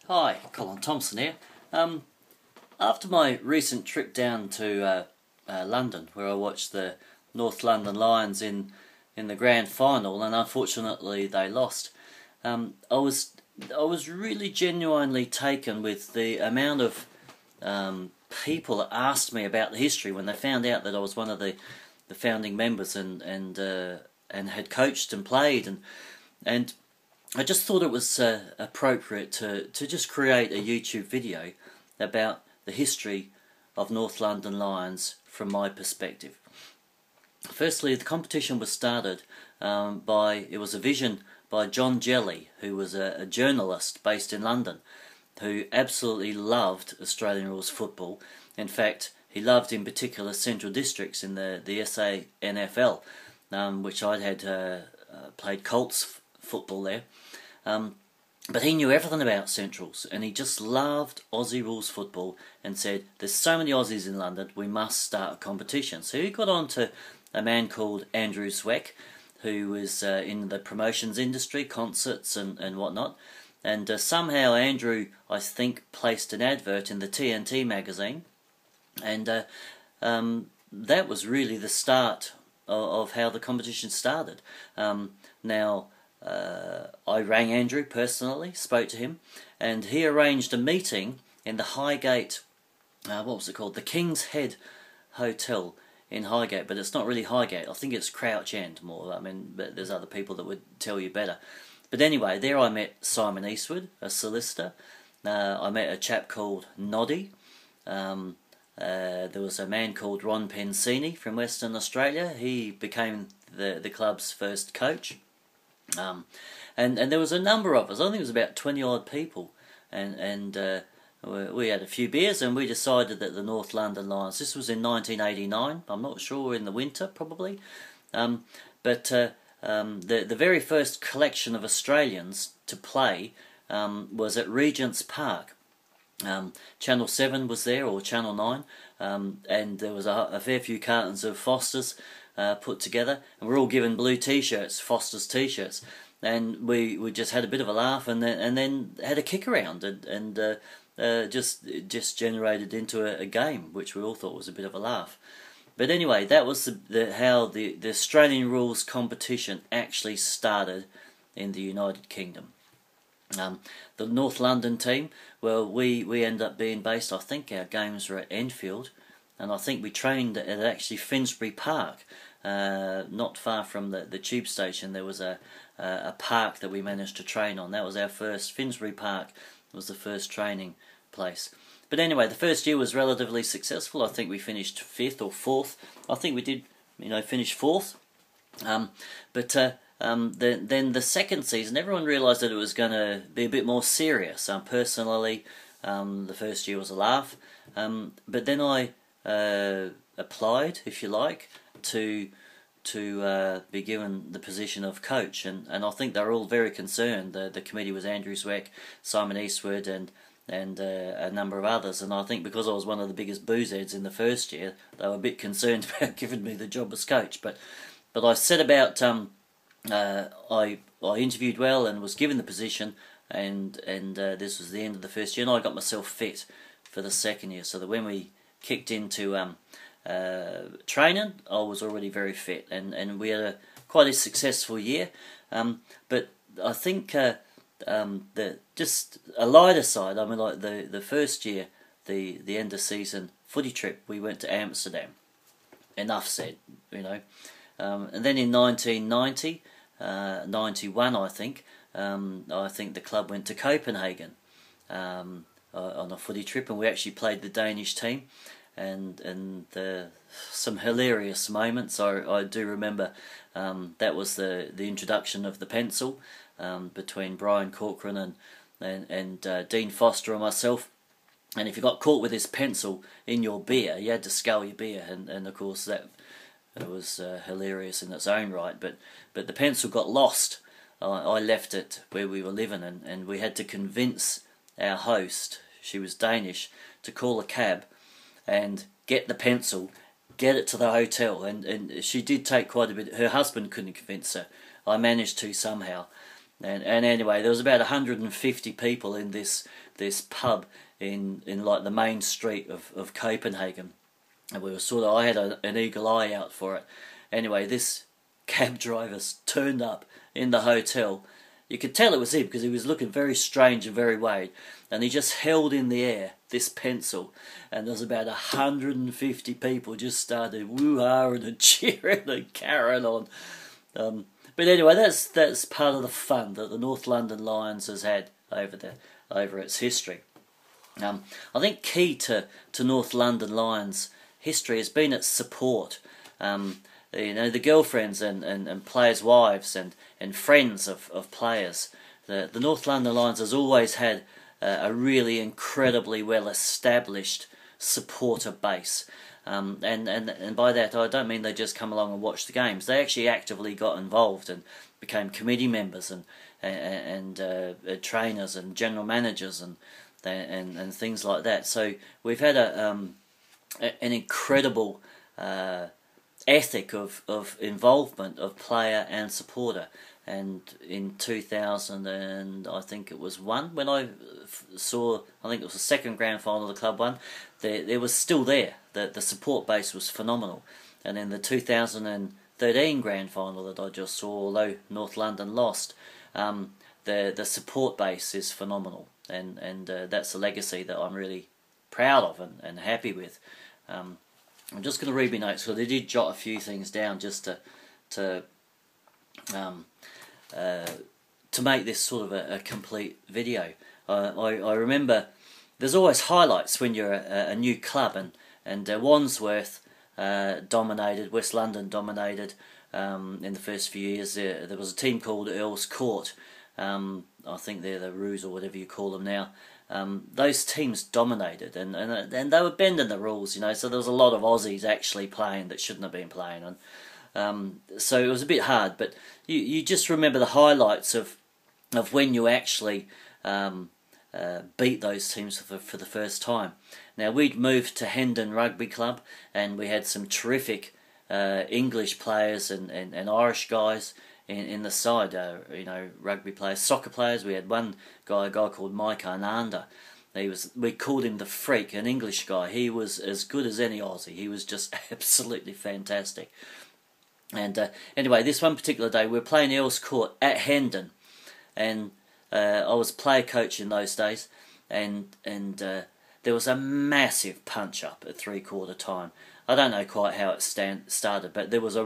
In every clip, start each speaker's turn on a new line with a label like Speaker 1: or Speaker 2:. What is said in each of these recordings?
Speaker 1: Hi, Colin Thompson here. After my recent trip down to London, where I watched the North London Lions in the grand final, and unfortunately they lost, I was really genuinely taken with the amount of people that asked me about the history when they found out that I was one of the founding members and had coached and played and I just thought it was appropriate to just create a YouTube video about the history of North London Lions from my perspective. Firstly, the competition was started it was a vision by John Jelly, who was a journalist based in London, who absolutely loved Australian rules football. In fact, he loved in particular Central Districts in the SANFL, which I'd had played Colts football there. But he knew everything about Centrals, and he just loved Aussie rules football and said, there's so many Aussies in London, we must start a competition. So he got on to a man called Andrew Zweck, who was in the promotions industry, concerts and whatnot. And somehow Andrew, I think, placed an advert in the TNT magazine, and that was really the start of how the competition started. I rang Andrew personally, spoke to him, and he arranged a meeting in the Highgate, what was it called? The King's Head Hotel in Highgate, but it's not really Highgate. I think it's Crouch End more. I mean, but there's other people that would tell you better. But anyway, there I met Simon Eastwood, a solicitor. I met a chap called Noddy. There was a man called Ron Pensini from Western Australia. He became the club's first coach. And there was a number of us. I think it was about 20 odd people, and we had a few beers, and we decided that the North London Lions. This was in 1989. I'm not sure, in the winter probably, but the very first collection of Australians to play was at Regent's Park. Channel 7 was there, or Channel 9, and there was a fair few cartons of Foster's put together, and we're all given blue t-shirts, Foster's t-shirts, and we just had a bit of a laugh, and then had a kick around, and just generated into a game, which we all thought was a bit of a laugh. But anyway, that was how the Australian rules competition actually started in the United Kingdom. The North London team, well, we ended up being based, I think our games were at Enfield, and I think we trained at actually Finsbury Park, not far from the tube station. There was a park that we managed to train on. That was our first. Finsbury Park was the first training place. But anyway, the first year was relatively successful. I think we finished 5th or 4th. I think we did, finish 4th. Then the second season, everyone realised that it was going to be a bit more serious. Personally, the first year was a laugh. But then I applied, if you like, to be given the position of coach, and I think they were all very concerned. The committee was Andrew Zweck, Simon Eastwood, and a number of others, and I think because I was one of the biggest boozeheads in the first year, they were a bit concerned about giving me the job as coach. But I set about. I interviewed well and was given the position, and this was the end of the first year, and I got myself fit for the second year, so that when we kicked into training, I was already very fit, and we had quite a successful year. But I think just a lighter side, I mean, like the first year, the end of season footy trip, we went to Amsterdam. Enough said, and then in 1990, 91, I think the club went to Copenhagen on a footy trip, and we actually played the Danish team, and some hilarious moments. I do remember that was the introduction of the pencil between Brian Corcoran and Dean Foster and myself. And if you got caught with this pencil in your beer, you had to scull your beer, and of course that was hilarious in its own right. But the pencil got lost. I left it where we were living, and we had to convince our host, she was Danish, to call a cab and get the pencil, get it to the hotel, and she did take quite a bit. Her husband couldn't convince her. I managed to somehow. And anyway, there was about 150 people in this pub in like the main street of Copenhagen, and we were I had an eagle eye out for it. Anyway, this cab driver turned up in the hotel. You could tell it was him because he was looking very strange and very worried, and he just held in the air this pencil, and there was about 150 people just started woo-hahing and cheering and carrying on. But anyway, that's part of the fun that the North London Lions has had over its history. I think key to North London Lions history has been its support. The girlfriends and players' wives and friends of players. The North London Lions has always had a really incredibly well established supporter base. And by that I don't mean they just come along and watch the games. They actually actively got involved and became committee members and trainers and general managers and things like that. So we've had an incredible ethic of involvement of player and supporter. And in 2000 and I think it was when I saw, I think it was the second grand final the club won, there was still there. The support base was phenomenal. And in the 2013 grand final that I just saw, although North London lost, the support base is phenomenal, and that's a legacy that I'm really proud of and happy with. I'm just going to read my notes because I did jot a few things down just to make this sort of a complete video. I remember there's always highlights when you're a new club, and Wandsworth dominated, West London dominated in the first few years. There was a team called Earls Court. I think they're the Roos or whatever you call them now. Those teams dominated, and they were bending the rules, so there was a lot of Aussies actually playing that shouldn't have been playing. So it was a bit hard, but you just remember the highlights of when you actually beat those teams for the first time. Now, we'd moved to Hendon Rugby Club, and we had some terrific English players and Irish guys in the side, rugby players, soccer players. We had a guy called Mike Ananda. We called him the Freak, an English guy. He was as good as any Aussie. He was just absolutely fantastic. And anyway, this one particular day, we were playing Earls Court at Hendon, and I was player coach in those days, and there was a massive punch-up at three-quarter time. I don't know quite how it started, but it was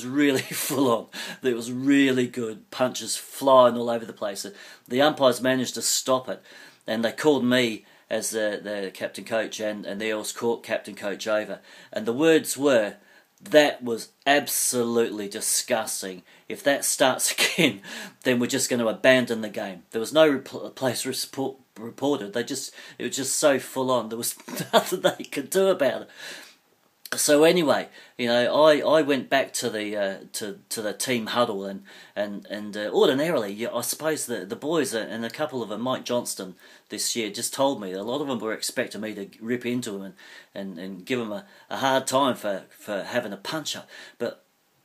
Speaker 1: really full on. There was really good punches flying all over the place. The umpires managed to stop it, and they called me as the captain coach and the Earls Court captain coach over, and the words were, "That was absolutely disgusting. If that starts again, then we're just going to abandon the game." There was no place reported. It was just so full on. There was nothing they could do about it. So anyway, I went back to the team huddle, and ordinarily, I suppose the boys and a couple of them, Mike Johnston this year, just told me a lot of them were expecting me to rip into him and give him a hard time for having a punch up. But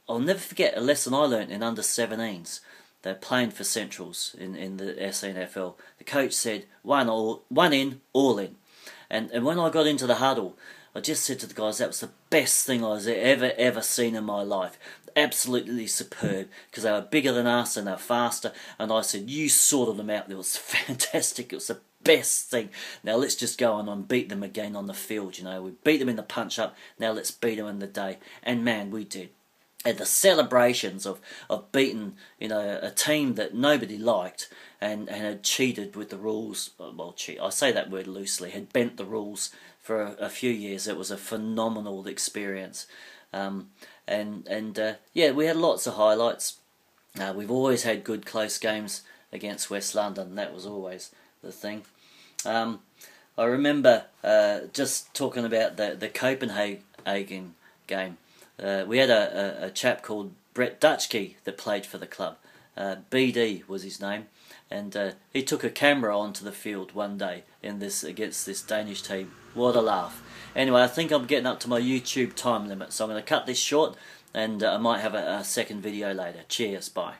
Speaker 1: I'll never forget a lesson I learnt in under 17s. They're playing for Centrals in the SNFL. The coach said, one in, all in. And when I got into the huddle, I just said to the guys, that was the best thing I was ever seen in my life. Absolutely superb, because they were bigger than us and they were faster. And I said, you sorted them out. It was fantastic. It was the best thing. Now let's just go on and beat them again on the field. We beat them in the punch-up. Now let's beat them in the day. And man, we did. And the celebrations of beating, a team that nobody liked and had cheated with the rules. Well, I say that word loosely. Had bent the rules for a few years. It was a phenomenal experience. Yeah, we had lots of highlights. We've always had good close games against West London. That was always the thing. I remember just talking about the Copenhagen game. We had a chap called Brett Dutchke that played for the club. BD was his name, and he took a camera onto the field one day against this Danish team. What a laugh. Anyway, I think I'm getting up to my YouTube time limit, so I'm going to cut this short, and I might have a second video later. Cheers, bye.